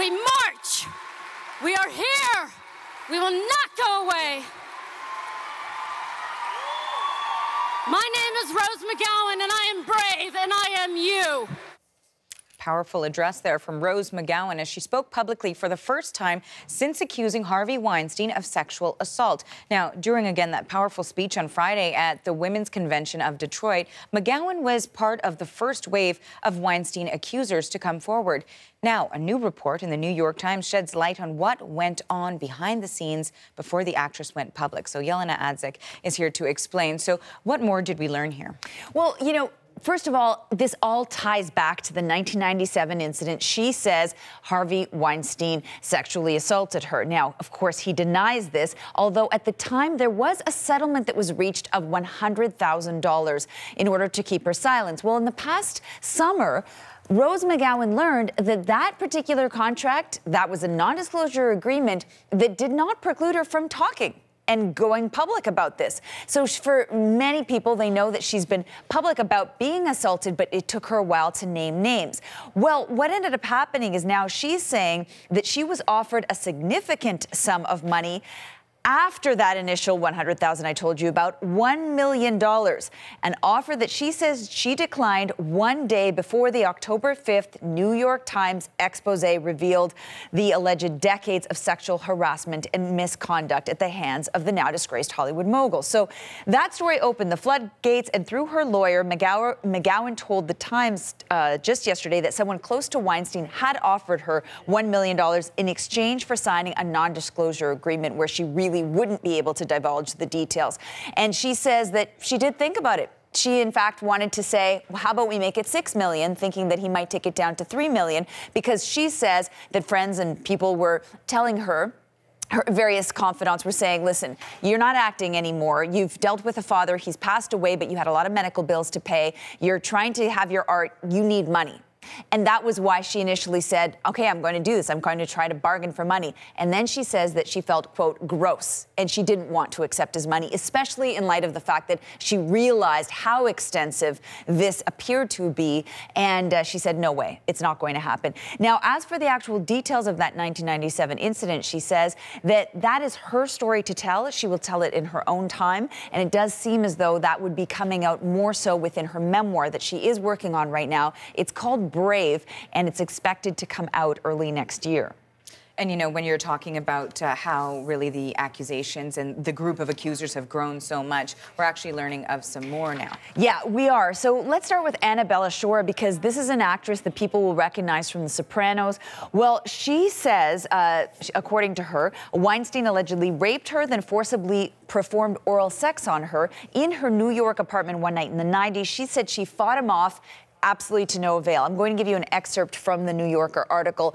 We march. We are here. We will not go away. My name is Rose McGowan, and I am brave, and I am you. Powerful address there from Rose McGowan as she spoke publicly for the first time since accusing Harvey Weinstein of sexual assault. Now, during, again, that powerful speech on Friday at the Women's Convention of Detroit, McGowan was part of the first wave of Weinstein accusers to come forward. Now, a new report in the New York Times sheds light on what went on behind the scenes before the actress went public. So Jelena Adzik is here to explain. So what more did we learn here? Well, you know, first of all, this all ties back to the 1997 incident. She says Harvey Weinstein sexually assaulted her. Now, of course, he denies this, although at the time there was a settlement that was reached of $100,000 in order to keep her silent. Well, in the past summer, Rose McGowan learned that that particular contract, that was a non-disclosure agreement that did not preclude her from talking and going public about this. So for many people, they know that she's been public about being assaulted, but it took her a while to name names. Well, what ended up happening is now she's saying that she was offered a significant sum of money after that initial $100,000 I told you about, $1 million, an offer that she says she declined one day before the October 5th New York Times expose revealed the alleged decades of sexual harassment and misconduct at the hands of the now disgraced Hollywood mogul. So that story opened the floodgates, and through her lawyer, McGowan told the Times just yesterday that someone close to Weinstein had offered her $1 million in exchange for signing a non-disclosure agreement where she really wouldn't be able to divulge the details. And she says that she did think about it. She, in fact, wanted to say, well, how about we make it $6 million, thinking that he might take it down to $3 million, because she says that friends and people were telling her, her various confidants were saying, listen, you're not acting anymore. You've dealt with a father. He's passed away, but you had a lot of medical bills to pay. You're trying to have your art. You need money. And that was why she initially said, okay, I'm going to do this. I'm going to try to bargain for money. And then she says that she felt, quote, gross, and she didn't want to accept his money, especially in light of the fact that she realized how extensive this appeared to be. And she said, no way, it's not going to happen. Now, as for the actual details of that 1997 incident, she says that that is her story to tell. She will tell it in her own time. And it does seem as though that would be coming out more so within her memoir that she is working on right now. It's called Brave, and it's expected to come out early next year. And, you know, when you're talking about how really the accusations and the group of accusers have grown so much, we're actually learning of some more now. Yeah, we are. So let's start with Annabella Shora, because this is an actress that people will recognize from The Sopranos. Well, she says, according to her, Weinstein allegedly raped her, then forcibly performed oral sex on her in her New York apartment one night in the 90s. She said she fought him off, absolutely to no avail. I'm going to give you an excerpt from the New Yorker article.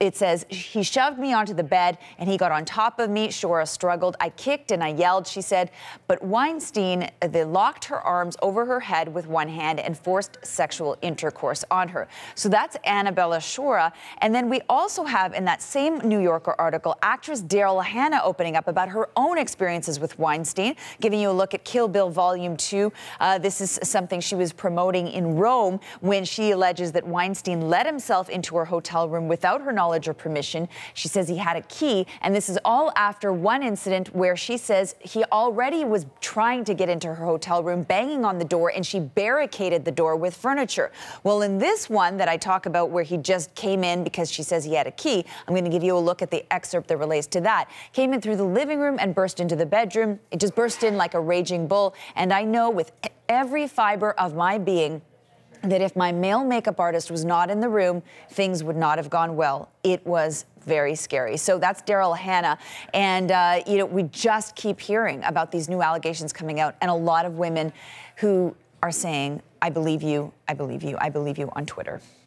It says, he shoved me onto the bed and he got on top of me. Shora struggled. I kicked and I yelled, she said. But Weinstein, they locked her arms over her head with one hand and forced sexual intercourse on her. So that's Annabella Shora. And then we also have in that same New Yorker article, actress Daryl Hannah opening up about her own experiences with Weinstein, giving you a look at Kill Bill Volume 2. This is something she was promoting in Rome when she alleges that Weinstein let himself into her hotel room without her knowledge or permission. She says he had a key, and this is all after one incident where she says he already was trying to get into her hotel room, banging on the door, and she barricaded the door with furniture. Well, in this one that I talk about where he just came in because she says he had a key, I'm going to give you a look at the excerpt that relates to that. Came in through the living room and burst into the bedroom. It just burst in like a raging bull, and I know with every fiber of my being that if my male makeup artist was not in the room, things would not have gone well. It was very scary. So that's Daryl Hannah. And, you know, we just keep hearing about these new allegations coming out, and a lot of women who are saying, I believe you, I believe you, I believe you on Twitter.